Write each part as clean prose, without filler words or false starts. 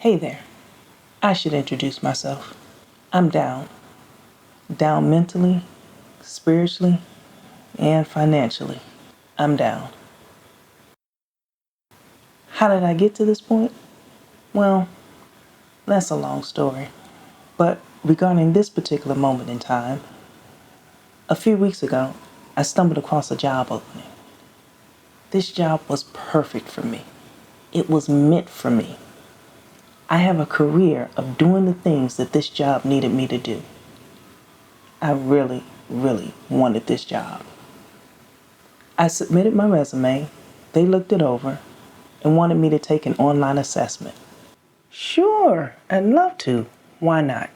Hey there. I should introduce myself. I'm down. Down mentally, spiritually, and financially. I'm down. How did I get to this point? Well, that's a long story. But regarding this particular moment in time, a few weeks ago, I stumbled across a job opening. This job was perfect for me. It was meant for me. I have a career of doing the things that this job needed me to do. I really, really wanted this job. I submitted my resume, they looked it over, and wanted me to take an online assessment. Sure, I'd love to. Why not?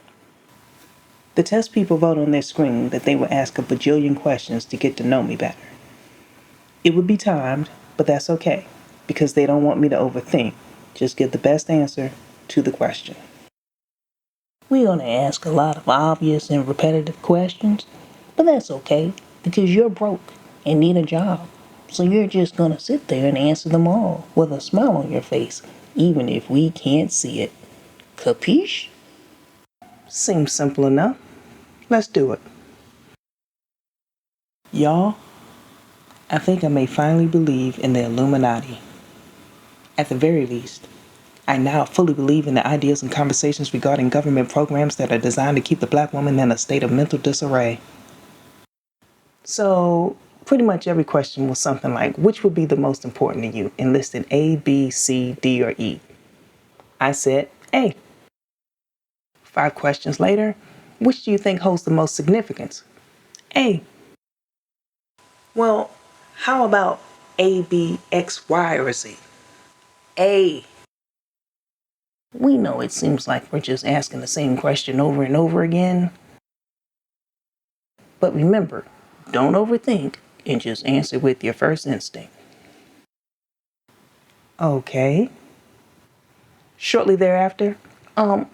The test people wrote on their screen that they would ask a bajillion questions to get to know me better. It would be timed, but that's okay, because they don't want me to overthink. Just get the best answer to the question. We're going to ask a lot of obvious and repetitive questions, but that's okay, because you're broke and need a job. So you're just going to sit there and answer them all with a smile on your face, even if we can't see it. Capiche? Seems simple enough. Let's do it. Y'all, I think I may finally believe in the Illuminati. At the very least, I now fully believe in the ideas and conversations regarding government programs that are designed to keep the black woman in a state of mental disarray. So, pretty much every question was something like, which would be the most important to you? And listed A, B, C, D, or E. I said A. 5 questions later, which do you think holds the most significance? A. Well, how about A, B, X, Y, or Z? A. We know it seems like we're just asking the same question over and over again. But remember, don't overthink and just answer with your first instinct. Okay. Shortly thereafter,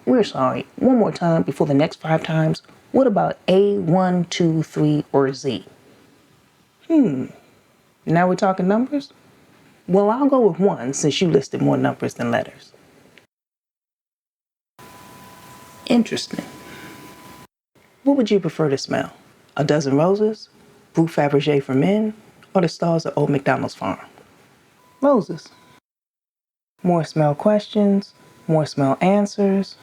we're sorry. One more time before the next 5 times. What about A, 1, 2, 3, or Z? Now we're talking numbers? Well, I'll go with 1 since you listed more numbers than letters. Interesting. What would you prefer to smell? A dozen roses? Bout Fabergé for men? Or the stars of Old MacDonald's farm? Roses. More smell questions, more smell answers.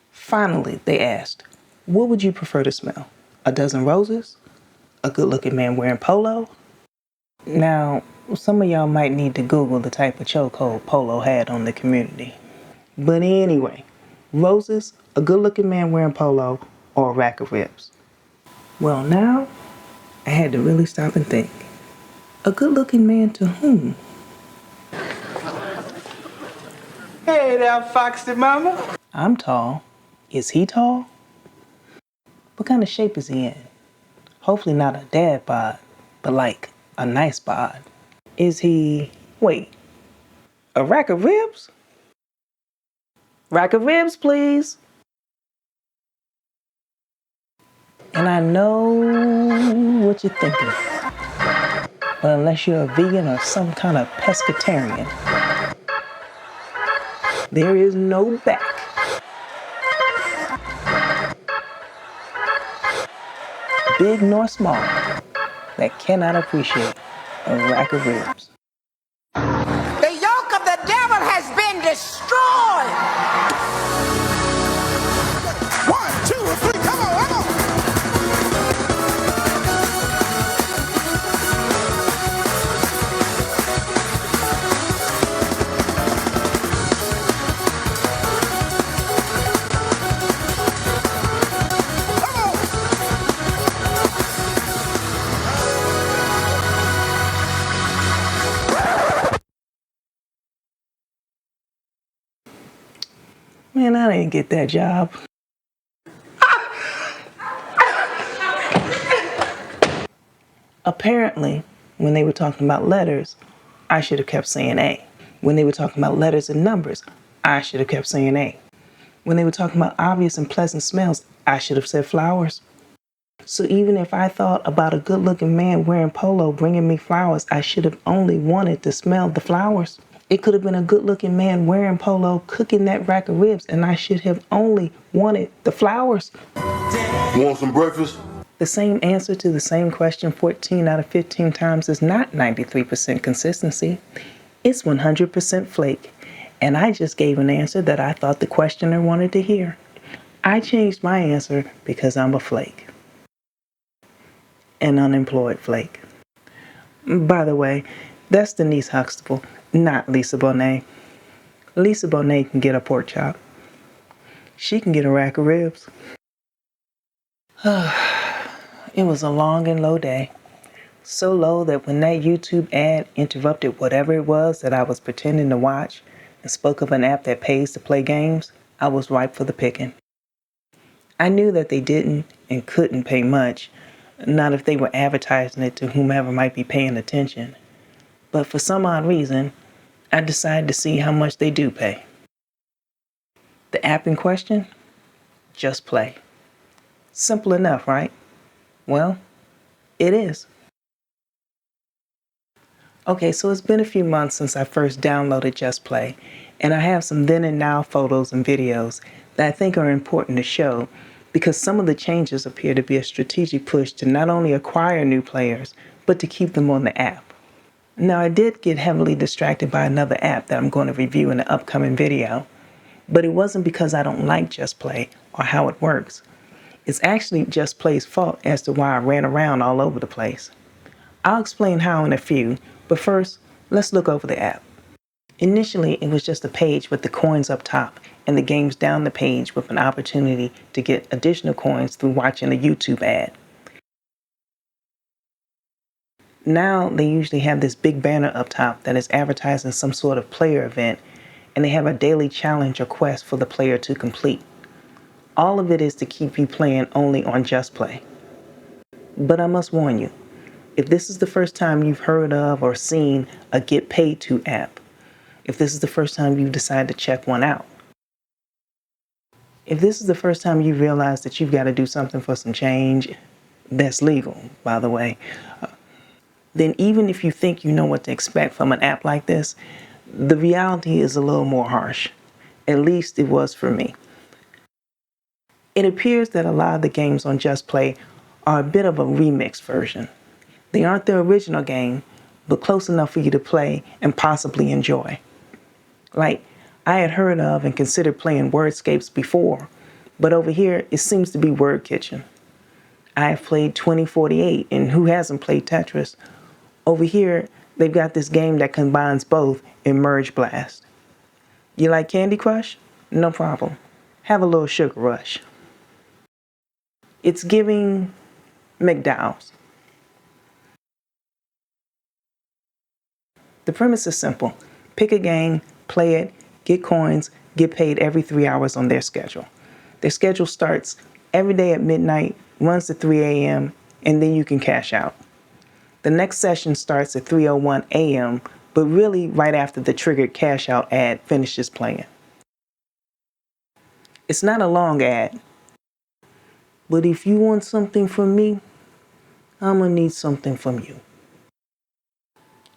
Finally, they asked, what would you prefer to smell? A dozen roses? A good-looking man wearing polo? Now, some of y'all might need to Google the type of chokehold polo had on the community. But anyway, roses, a good-looking man wearing polo, or a rack of ribs. Well, now, I had to really stop and think. A good-looking man to whom? Hey there, Foxy Mama. I'm tall. Is he tall? What kind of shape is he in? Hopefully not a dad bod, but like a nice bod. Is he, wait, a rack of ribs? Rack of ribs, please. And I know what you're thinking. But unless you're a vegan or some kind of pescatarian, there is no back, big nor small, that cannot appreciate a rack of ribs. The yoke of the devil has been destroyed. 1, 2, 3, come on, come on. Man, I didn't get that job. Apparently, when they were talking about letters, I should have kept saying A. When they were talking about letters and numbers, I should have kept saying A. When they were talking about obvious and pleasant smells, I should have said flowers. So even if I thought about a good-looking man wearing polo bringing me flowers, I should have only wanted to smell the flowers. It could have been a good-looking man wearing polo cooking that rack of ribs, and I should have only wanted the flowers. Want some breakfast? The same answer to the same question 14 out of 15 times is not 93% consistency. It's 100% flake. And I just gave an answer that I thought the questioner wanted to hear. I changed my answer because I'm a flake. An unemployed flake. By the way, that's Denise Huxtable, not Lisa Bonet. Lisa Bonet can get a pork chop. She can get a rack of ribs. It was a long and low day. So low that when that YouTube ad interrupted whatever it was that I was pretending to watch and spoke of an app that pays to play games, I was ripe for the picking. I knew that they didn't and couldn't pay much, not if they were advertising it to whomever might be paying attention. But for some odd reason, I decided to see how much they do pay. The app in question? Just Play. Simple enough, right? Well, it is. Okay, so it's been a few months since I first downloaded Just Play, and I have some then and now photos and videos that I think are important to show because some of the changes appear to be a strategic push to not only acquire new players, but to keep them on the app. Now, I did get heavily distracted by another app that I'm going to review in the upcoming video, but it wasn't because I don't like Just Play or how it works. It's actually Just Play's fault as to why I ran around all over the place. I'll explain how in a few, but first, let's look over the app. Initially, it was just a page with the coins up top and the games down the page with an opportunity to get additional coins through watching a YouTube ad. Now, they usually have this big banner up top that is advertising some sort of player event, and they have a daily challenge or quest for the player to complete. All of it is to keep you playing only on Just Play. But I must warn you, if this is the first time you've heard of or seen a Get Paid To app, if this is the first time you've decided to check one out, if this is the first time you realize that you've got to do something for some change, that's legal, by the way, then even if you think you know what to expect from an app like this, the reality is a little more harsh. At least it was for me. It appears that a lot of the games on Just Play are a bit of a remix version. They aren't the original game, but close enough for you to play and possibly enjoy. Like, I had heard of and considered playing Wordscapes before, but over here it seems to be Word Kitchen. I have played 2048, and who hasn't played Tetris? Over here, they've got this game that combines both in Merge Blast. You like Candy Crush? No problem. Have a little sugar rush. It's giving McDowell's. The premise is simple. Pick a game, play it, get coins, get paid every 3 hours on their schedule. Their schedule starts every day at midnight, runs to 3 a.m., and then you can cash out. The next session starts at 3:01 a.m., but really right after the triggered cash out ad finishes playing. It's not a long ad, but if you want something from me, I'm gonna need something from you.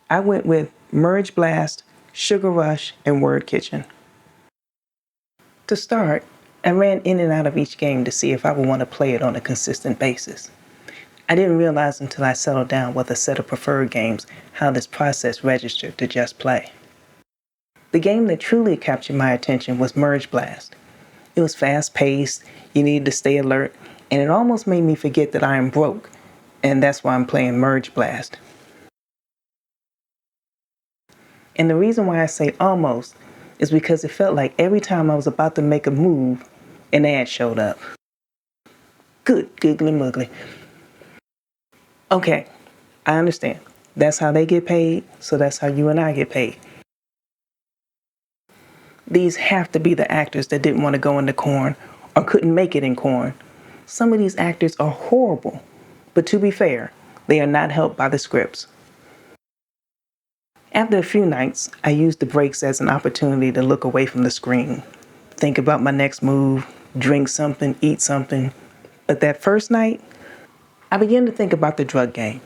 I went with Merge Blast, Sugar Rush, and Word Kitchen. To start, I ran in and out of each game to see if I would want to play it on a consistent basis. I didn't realize until I settled down with a set of preferred games how this process registered to Just Play. The game that truly captured my attention was Merge Blast. It was fast-paced, you needed to stay alert, and it almost made me forget that I am broke, and that's why I'm playing Merge Blast. And the reason why I say almost is because it felt like every time I was about to make a move, an ad showed up. Good giggly muggly. Okay, I understand. That's how they get paid, so that's how you and I get paid. These have to be the actors that didn't want to go into corn or couldn't make it in corn. Some of these actors are horrible, but to be fair, they are not helped by the scripts. After a few nights, I used the breaks as an opportunity to look away from the screen, think about my next move, drink something, eat something. But that first night, I began to think about the drug game.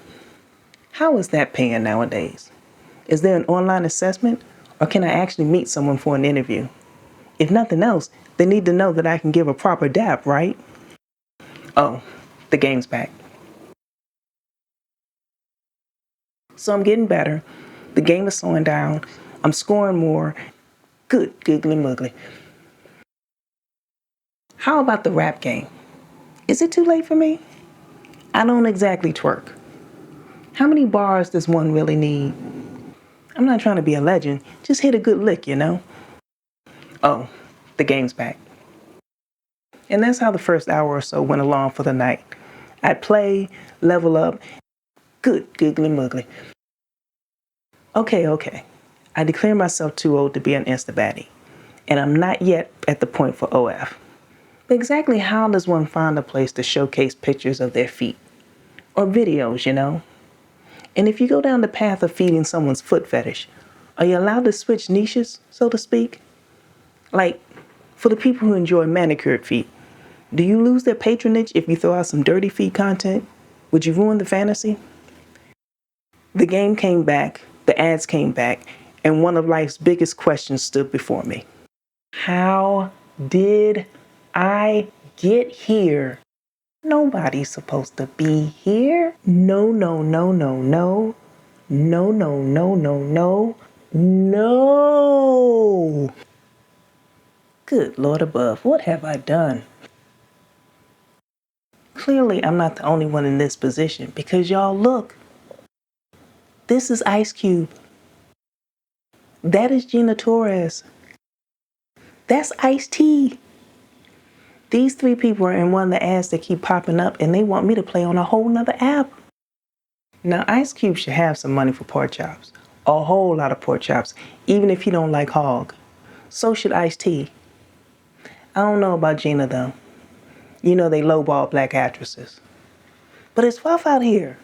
How is that paying nowadays? Is there an online assessment, Or can I actually meet someone for an interview? If nothing else, they need to know that I can give a proper dap, right? Oh, the game's back. So I'm getting better. The game is slowing down. I'm scoring more. Good giggly muggly. How about the rap game? Is it too late for me? I don't exactly twerk. How many bars does one really need? I'm not trying to be a legend. Just hit a good lick, you know? Oh, the game's back. And that's how the first hour or so went along for the night. I'd play, level up. Good giggly muggly. Okay. I declare myself too old to be an Insta-baddie. And I'm not yet at the point for OF. But exactly how does one find a place to showcase pictures of their feet? Or videos, you know? And if you go down the path of feeding someone's foot fetish, are you allowed to switch niches, so to speak? Like, for the people who enjoy manicured feet, do you lose their patronage if you throw out some dirty feet content? Would you ruin the fantasy? The game came back, the ads came back, and one of life's biggest questions stood before me. How did I get here? Nobody's supposed to be here. No. No. Good Lord above, what have I done? Clearly, I'm not the only one in this position because y'all look. This is Ice Cube. That is Gina Torres. That's Ice-T. These three people are in one of the ads that keep popping up and they want me to play on a whole nother app. Now, Ice Cube should have some money for pork chops. A whole lot of pork chops, even if he don't like hog. So should Ice-T. I don't know about Gina though. You know they lowball black actresses. But it's rough out here.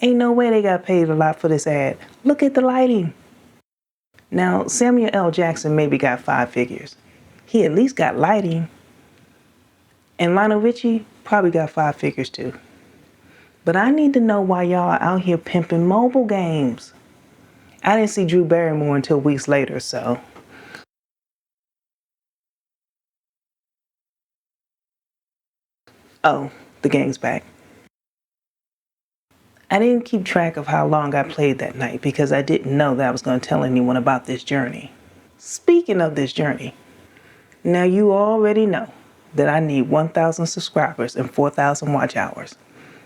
Ain't no way they got paid a lot for this ad. Look at the lighting. Now, Samuel L. Jackson maybe got 5 figures. He at least got lighting. And Lionel Richie probably got 5 figures too. But I need to know why y'all are out here pimping mobile games. I didn't see Drew Barrymore until weeks later, so. Oh, the game's back. I didn't keep track of how long I played that night because I didn't know that I was going to tell anyone about this journey. Speaking of this journey, now you already know that I need 1,000 subscribers and 4,000 watch hours.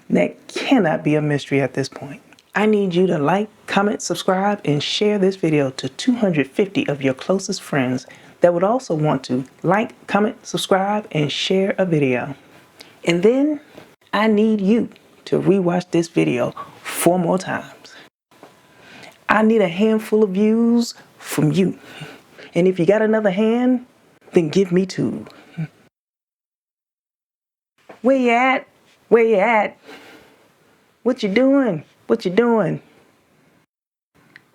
That cannot be a mystery at this point. I need you to like, comment, subscribe, and share this video to 250 of your closest friends that would also want to like, comment, subscribe, and share a video. And then I need you to rewatch this video 4 more times. I need a handful of views from you. And if you got another hand, then give me 2. Where you at? Where you at? What you doing? What you doing?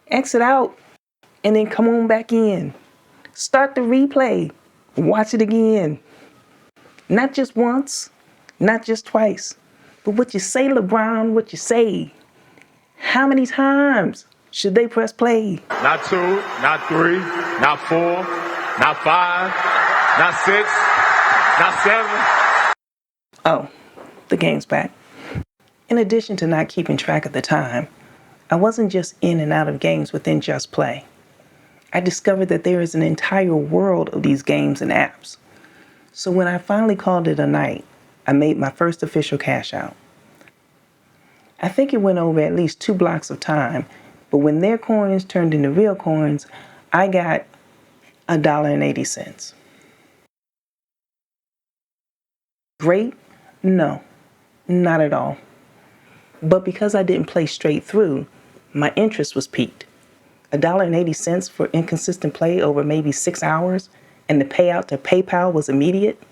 Exit out and then come on back in. Start the replay. Watch it again. Not just once, not just twice, but what you say, LeBron, what you say. How many times should they press play? Not 2, not 3, not 4, not 5, not 6, not 7. Oh, the game's back. In addition to not keeping track of the time, I wasn't just in and out of games within Just Play. I discovered that there is an entire world of these games and apps. So when I finally called it a night, I made my first official cash out. I think it went over at least 2 blocks of time, but when their coins turned into real coins, I got $1.80. Great? No, not at all. But because I didn't play straight through, my interest was piqued. $1.80 for inconsistent play over maybe 6 hours, and the payout to PayPal was immediate.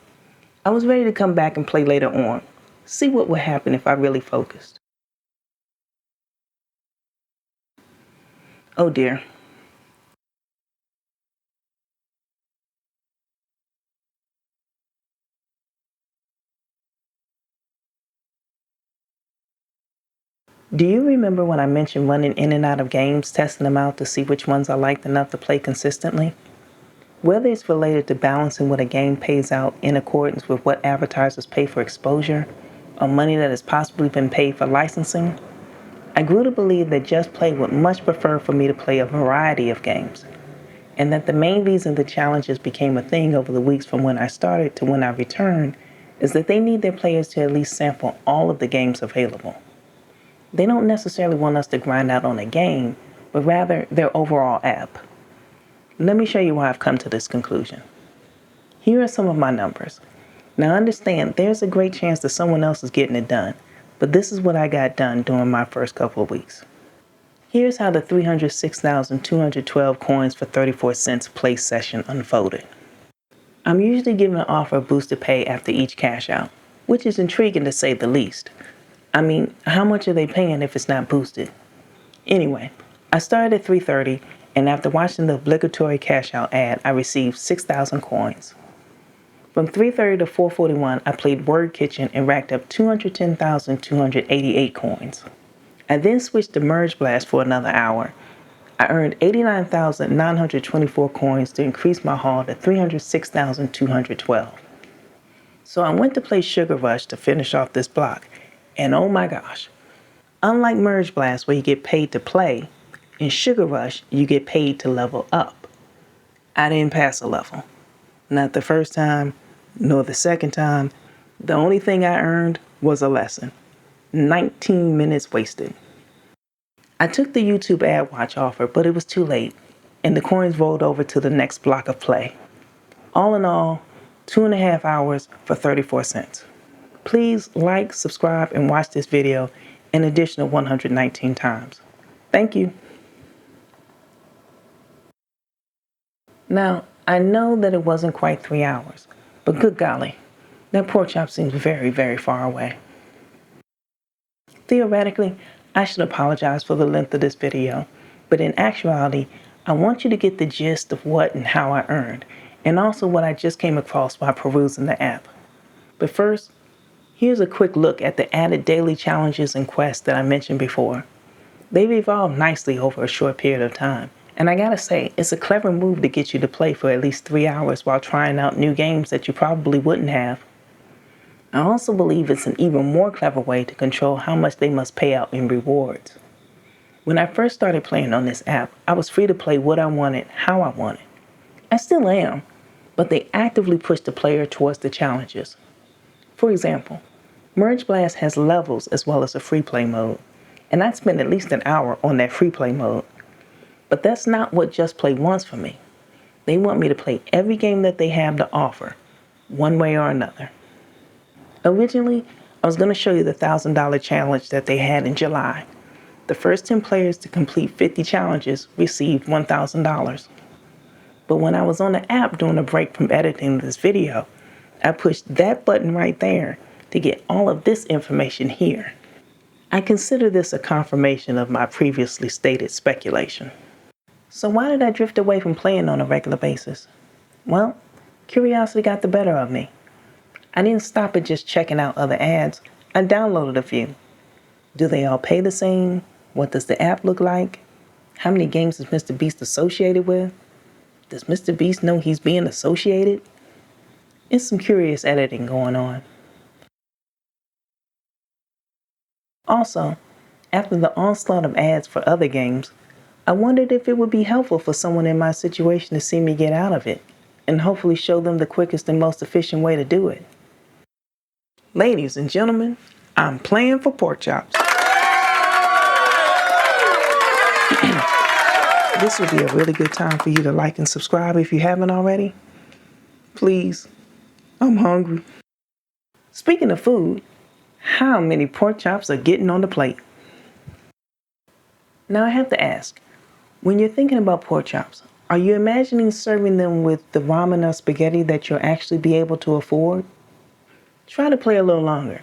I was ready to come back and play later on. See what would happen if I really focused. Oh dear. Do you remember when I mentioned running in and out of games, testing them out to see which ones I liked enough to play consistently? Whether it's related to balancing what a game pays out in accordance with what advertisers pay for exposure, or money that has possibly been paid for licensing, I grew to believe that Just Play would much prefer for me to play a variety of games, and that the main reason the challenges became a thing over the weeks from when I started to when I returned is that they need their players to at least sample all of the games available. They don't necessarily want us to grind out on a game, but rather their overall app. Let me show you why I've come to this conclusion. Here are some of my numbers. Now understand, there's a great chance that someone else is getting it done, but this is what I got done during my first couple of weeks. Here's how the 306,212 coins for 34 cents play session unfolded. I'm usually given an offer of boosted pay after each cash out, which is intriguing to say the least. I mean, how much are they paying if it's not boosted? Anyway, I started at 3:30, and after watching the obligatory cash out ad, I received 6,000 coins. From 3:30 to 4:41, I played Word Kitchen and racked up 210,288 coins. I then switched to Merge Blast for another hour. I earned 89,924 coins to increase my haul to 306,212. So I went to play Sugar Rush to finish off this block, and oh my gosh. Unlike Merge Blast, where you get paid to play, in Sugar Rush, you get paid to level up. I didn't pass a level. Not the first time, nor the second time. The only thing I earned was a lesson. 19 minutes wasted. I took the YouTube ad watch offer, but it was too late, and the coins rolled over to the next block of play. All in all, 2.5 hours for 34 cents. Please like, subscribe, and watch this video an additional 119 times. Thank you. Now, I know that it wasn't quite 3 hours, but good golly, that pork chop seems very, very far away. Theoretically, I should apologize for the length of this video, but in actuality, I want you to get the gist of what and how I earned, and also what I just came across while perusing the app. But first, here's a quick look at the added daily challenges and quests that I mentioned before. They've evolved nicely over a short period of time, and I gotta say, it's a clever move to get you to play for at least 3 hours while trying out new games that you probably wouldn't have. I also believe it's an even more clever way to control how much they must pay out in rewards. When I first started playing on this app, I was free to play what I wanted, how I wanted. I still am, but they actively push the player towards the challenges. For example, Merge Blast has levels as well as a free play mode, and I'd spend at least an hour on that free play mode. But that's not what Just Play wants from me. They want me to play every game that they have to offer, one way or another. Originally, I was going to show you the $1,000 challenge that they had in July. The first 10 players to complete 50 challenges received $1,000. But when I was on the app during a break from editing this video, I pushed that button right there to get all of this information here. I consider this a confirmation of my previously stated speculation. So why did I drift away from playing on a regular basis? Well, curiosity got the better of me. I didn't stop at just checking out other ads. I downloaded a few. Do they all pay the same? What does the app look like? How many games is Mr. Beast associated with? Does Mr. Beast know he's being associated? It's some curious editing going on. Also, after the onslaught of ads for other games, I wondered if it would be helpful for someone in my situation to see me get out of it, and hopefully show them the quickest and most efficient way to do it. Ladies and gentlemen, I'm playing for pork chops. This would be a really good time for you to like and subscribe if you haven't already. Please, I'm hungry. Speaking of food, how many pork chops are getting on the plate? Now I have to ask, when you're thinking about pork chops, are you imagining serving them with the ramen or spaghetti that you'll actually be able to afford? Try to play a little longer.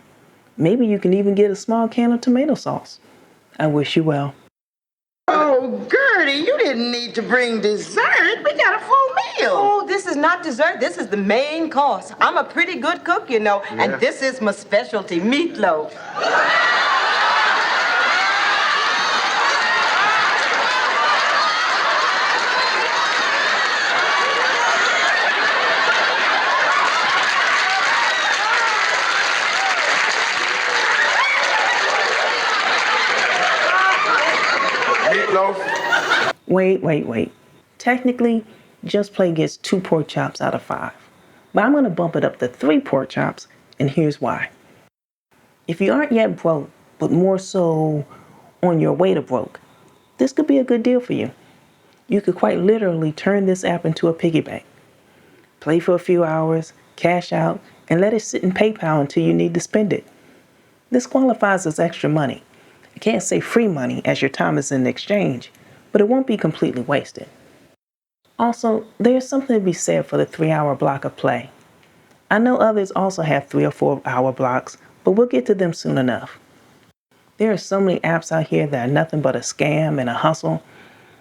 Maybe you can even get a small can of tomato sauce. I wish you well. Oh, Gertie, you didn't need to bring dessert. We got a full meal. Oh, this is not dessert. This is the main course. I'm a pretty good cook, you know, and this is my specialty, meatloaf. Wait. Technically, Just Play gets 2 pork chops out of 5. But I'm going to bump it up to 3 pork chops, and here's why. If you aren't yet broke, but more so on your way to broke, this could be a good deal for you. You could quite literally turn this app into a piggy bank. Play for a few hours, cash out, and let it sit in PayPal until you need to spend it. This qualifies as extra money. I can't say free money as your time is in exchange, but it won't be completely wasted. Also, there's something to be said for the 3-hour block of play. I know others also have 3 or 4-hour blocks, but we'll get to them soon enough. There are so many apps out here that are nothing but a scam and a hustle.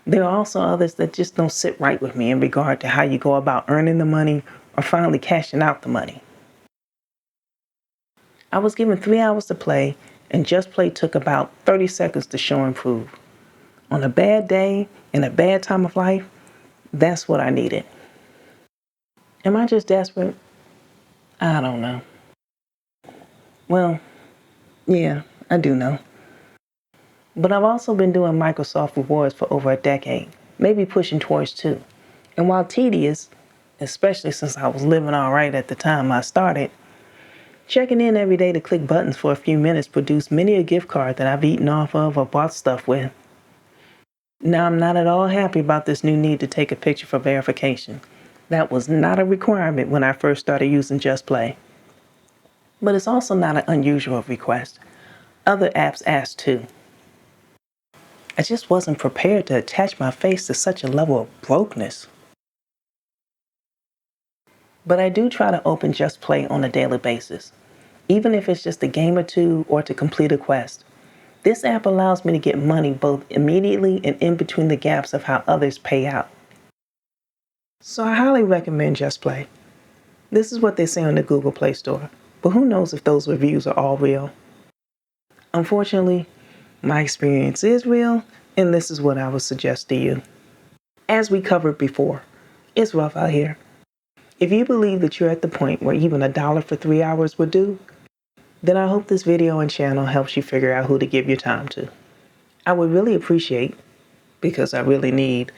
There are also others that just don't sit right with me in regard to how you go about earning the money or finally cashing out the money. I was given 3 hours to play, and Just Play took about 30 seconds to show and prove. On a bad day, in a bad time of life, that's what I needed. Am I just desperate? I don't know. Well, yeah, I do know. But I've also been doing Microsoft Rewards for over a decade, maybe pushing towards 2. And while tedious, especially since I was living all right at the time I started, checking in every day to click buttons for a few minutes produced many a gift card that I've eaten off of or bought stuff with. Now, I'm not at all happy about this new need to take a picture for verification. That was not a requirement when I first started using Just Play. But it's also not an unusual request. Other apps ask too. I just wasn't prepared to attach my face to such a level of brokenness. But I do try to open Just Play on a daily basis, even if it's just a game or two or to complete a quest. This app allows me to get money both immediately and in between the gaps of how others pay out. So I highly recommend Just Play. This is what they say on the Google Play Store, but who knows if those reviews are all real. Unfortunately, my experience is real, and this is what I would suggest to you. As we covered before, it's rough out here. If you believe that you're at the point where even $1 for 3 hours would do, then I hope this video and channel helps you figure out who to give your time to. I would really appreciate, because I really need,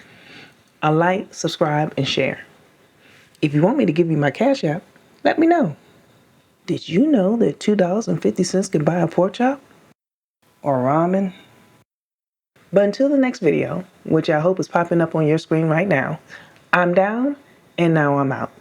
a like, subscribe, and share. If you want me to give you my Cash App, let me know. Did you know that $2.50 can buy a pork chop? Or ramen? But until the next video, which I hope is popping up on your screen right now, I'm down, and now I'm out.